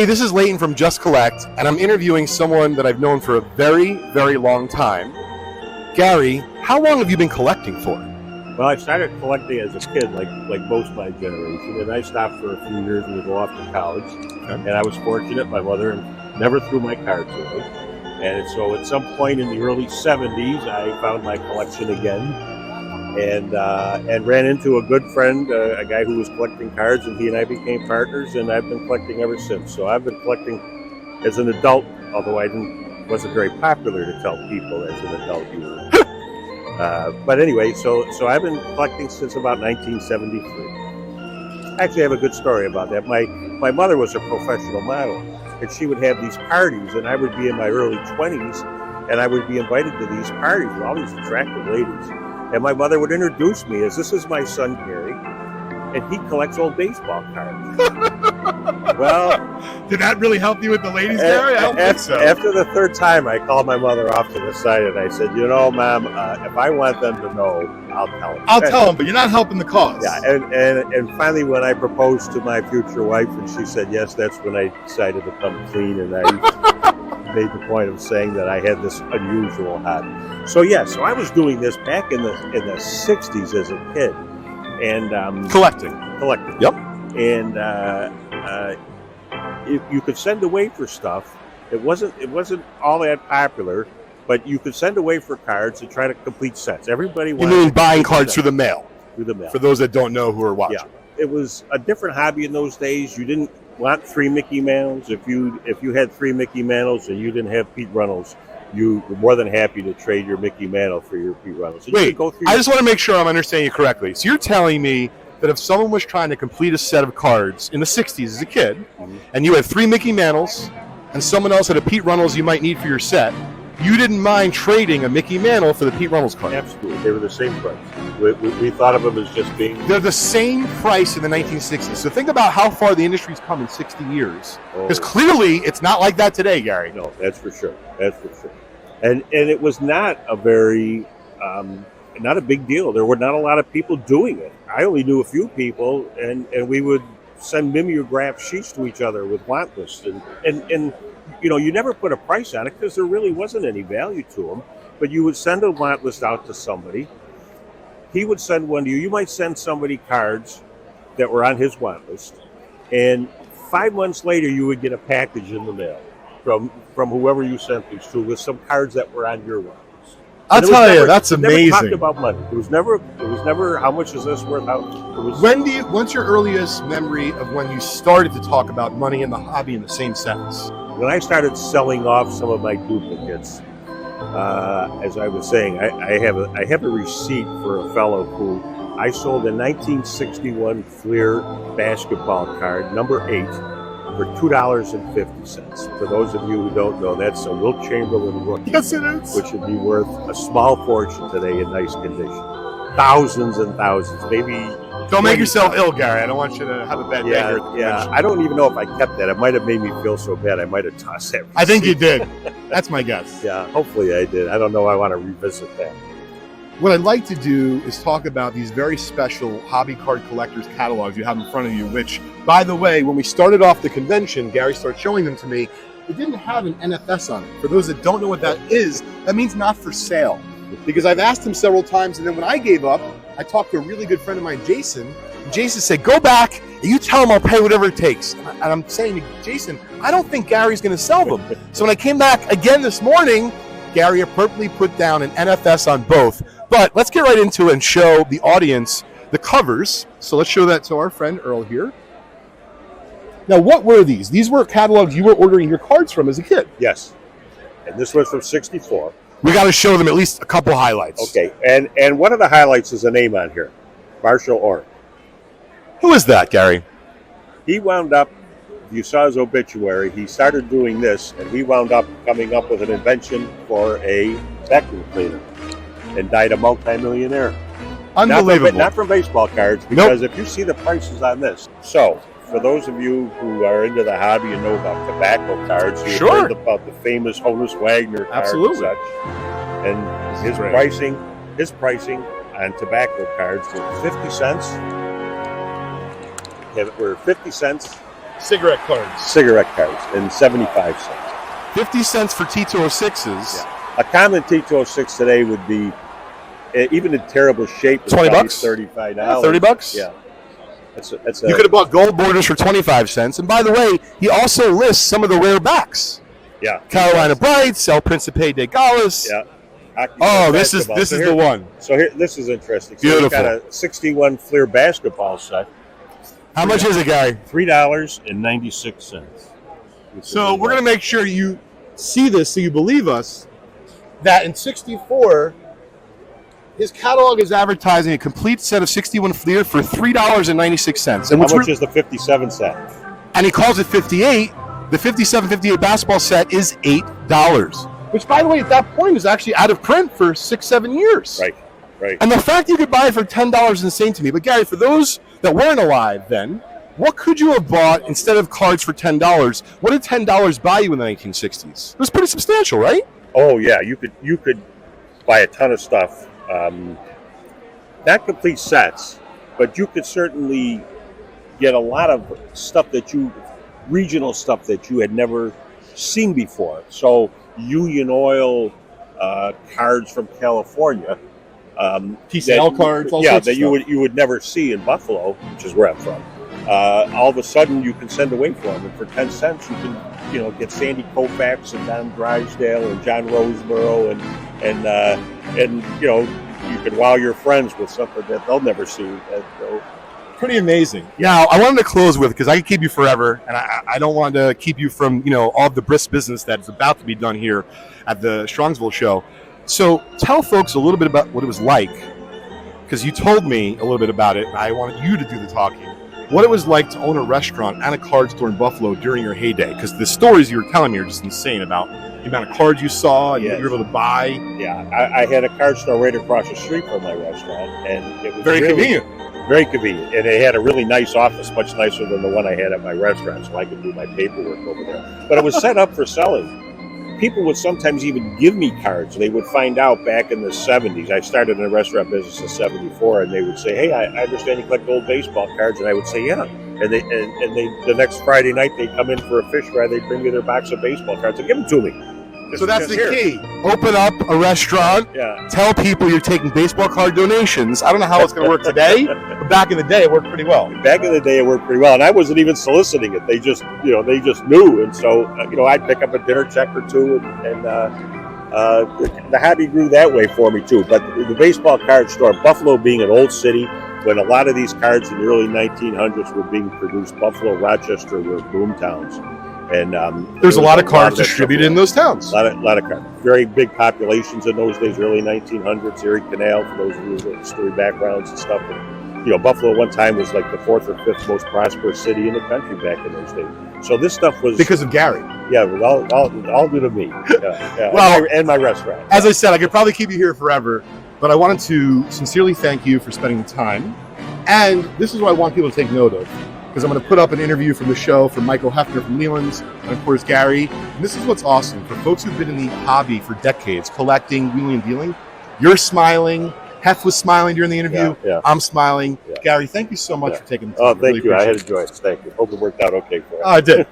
Gary, this is Leighton from Just Collect, and I'm interviewing someone that I've known for a very, very long time. Gary, how long have you been collecting for? Well, I started collecting as a kid, like most of my generation, and I stopped for a few years to go off to college. Okay. And I was fortunate; my mother never threw my cards away. And so, at some point in the early '70s, I found my collection again, and ran into a good friend, a guy who was collecting cards, and he and I became partners, and I've been collecting ever since. So I've been collecting as an adult, although I wasn't very popular to tell people as an adult either. But anyway, so I've been collecting since about 1973. Actually, I have a good story about that. My mother was a professional model, and she would have these parties, and I would be in my early 20s, and I would be invited to these parties with all these attractive ladies. And my mother would introduce me as, this is my son, Gary, and he collects old baseball cards. Well, did that really help you with the ladies, Gary? I don't think so. After the third time, I called my mother off to the side and I said, you know, Mom, if I want them to know, I'll tell them. I'll tell them, but you're not helping the cause. Yeah, and finally when I proposed to my future wife and she said yes, that's when I decided to come clean, and I made the point of saying that I had this unusual hobby. So so I was doing this back in the 60s as a kid, and collecting. Yep. And you could send away for stuff. It wasn't all that popular, but you could send away for cards and try to complete sets. Everybody wanted. You mean buying cards through the mail? Through the mail. For those that don't know who are watching. Yeah, it was a different hobby in those days. You didn't want 3 Mickey Mantles. If you had 3 Mickey Mantles and you didn't have Pete Runnels, you were more than happy to trade your Mickey Mantle for your Pete Runnels. So wait, I just want to make sure I'm understanding you correctly. So you're telling me that if someone was trying to complete a set of cards in the 60s as a kid, and you had 3 Mickey Mantles, and someone else had a Pete Runnels you might need for your set, you didn't mind trading a Mickey Mantle for the Pete Runnels card? Absolutely. They were the same price. We thought of them as just being... They're the same price in the 1960s. So think about how far the industry's come in 60 years. Because clearly it's not like that today, Gary. No, that's for sure. That's for sure. And it was not a very... not a big deal. There were not a lot of people doing it. I only knew a few people, and we would send mimeograph sheets to each other with want lists. And you know, you never put a price on it because there really wasn't any value to them. But you would send a want list out to somebody. He would send one to you. You might send somebody cards that were on his want list. And 5 months later, you would get a package in the mail from whoever you sent these to with some cards that were on your want list. I'll tell you, that's amazing. Never talked about money. It was never how much is this worth? What's your earliest memory of when you started to talk about money and the hobby in the same sentence? When I started selling off some of my duplicates, as I was saying, I have a receipt for a fellow who I sold a 1961 Fleer basketball card, number 8, for $2.50. For those of you who don't know, that's a Wilt Chamberlain rookie. Yes, it is. Which would be worth a small fortune today in nice condition. Thousands and thousands, maybe. Don't make yourself ill, Gary. I don't want you to have a bad day here. Yeah, I don't even know if I kept that. It might have made me feel so bad. I might have tossed that receipt. I think you did. That's my guess. Yeah, hopefully I did. I don't know. I want to revisit that. What I'd like to do is talk about these very special hobby card collectors catalogs you have in front of you, which, by the way, when we started off the convention, Gary started showing them to me. It didn't have an NFS on it. For those that don't know what that is, that means not for sale. Because I've asked him several times, and then when I gave up, I talked to a really good friend of mine, Jason. And Jason said, go back and you tell him I'll pay whatever it takes. And I'm saying to Jason, I don't think Gary's going to sell them. So when I came back again this morning, Gary appropriately put down an NFS on both. But let's get right into it and show the audience the covers. So let's show that to our friend Earl here. Now, what were these? These were catalogs you were ordering your cards from as a kid. Yes. And this was from 64. We got to show them at least a couple highlights. Okay. And one of the highlights is a name on here. Marshall Orr. Who is that, Gary? He wound up, you saw his obituary, he started doing this, and he wound up coming up with an invention for a vacuum cleaner and died a multimillionaire. Unbelievable. Not from baseball cards, because if you see the prices on this. So, for those of you who are into the hobby and know about tobacco cards, you've heard about the famous Honus Wagner cards and such. And his pricing on tobacco cards were 50 cents. Were 50 cents cigarette cards. cigarette cards, and 75 cents. 50 cents for T206s. Yeah. A common T206 today would be, even in terrible shape, $20? $35. Yeah, $30? Yeah. That's You could have bought gold borders for 25 cents. And by the way, he also lists some of the rare backs. Yeah. Carolina Brights, El Principe de Gales. Yeah. Oh, this is the one. So here, this is interesting. So Beautiful. We've got a 61 Fleer basketball set. How much is it, Gary? $3.96. So we're going to make sure you see this so you believe us that in 64, his catalog is advertising a complete set of 61 Fleer for $3.96. And how much is the 57 set? And he calls it 58. The 57-58 basketball set is $8. Which, by the way, at that point is actually out of print for 6-7 years. Right. And the fact you could buy it for $10 is insane to me. But Gary, for those that weren't alive then, what could you have bought instead of cards for $10? What did $10 buy you in the 1960s? It was pretty substantial, right? Oh yeah, you could buy a ton of stuff. Not complete sets, but you could certainly get a lot of stuff regional stuff that you had never seen before. So Union Oil cards from California, TCL cards, all sorts that of stuff. you would never see in Buffalo, which is where I'm from. All of a sudden, you can send away for them, and for 10 cents, you can get Sandy Koufax and Don Drysdale and John Roseborough, and you can wow your friends with something that they'll never see. Pretty amazing. Now, I wanted to close with, because I could keep you forever, and I don't want to keep you from, all of the brisk business that is about to be done here at the Strongsville show. So tell folks a little bit about what it was like, because you told me a little bit about it, and I wanted you to do the talking. What it was like to own a restaurant and a card store in Buffalo during your heyday, because the stories you were telling me are just insane about the amount of cards you saw and Yes. you were able to buy. Yeah, I had a card store right across the street from my restaurant, and it was Very convenient. Very convenient, and it had a really nice office, much nicer than the one I had at my restaurant, so I could do my paperwork over there. But it was set up for selling. People would sometimes even give me cards. They would find out back in the 70s. I started in the restaurant business in 74, and they would say, "Hey, I understand you collect old baseball cards," and I would say, "Yeah." And they the next Friday night they come in for a fish fry. They bring me their box of baseball cards and give them to me. So that's the key. Open up a restaurant. Yeah. Tell people you're taking baseball card donations. I don't know how it's going to work today, but back in the day, it worked pretty well. Back in the day, it worked pretty well, and I wasn't even soliciting it. They just knew, and so I'd pick up a dinner check or two, and the hobby grew that way for me too. But the baseball card store, Buffalo being an old city, when a lot of these cards in the early 1900s were being produced, Buffalo, Rochester were boom towns. And there's a lot of cards distributed in those towns. A lot of cards. Very big populations in those days, early 1900s. Erie Canal, for those of you with history backgrounds and stuff. And, Buffalo at one time was like the 4th or 5th most prosperous city in the country back in those days. So this stuff was because of Gary. Yeah, it was all due to me. Yeah. Well, and my restaurant. As I said, I could probably keep you here forever, but I wanted to sincerely thank you for spending the time. And this is what I want people to take note of, because I'm going to put up an interview from the show from Michael Hefner from Leland's, and of course Gary. And this is what's awesome. For folks who've been in the hobby for decades, collecting, wheeling, and dealing, you're smiling. Hef was smiling during the interview. Yeah. I'm smiling. Yeah. Gary, thank you so much for taking the time. Oh, thank you. I had appreciate it. enjoyed it. Thank you. Hope it worked out okay for you. Oh, I did.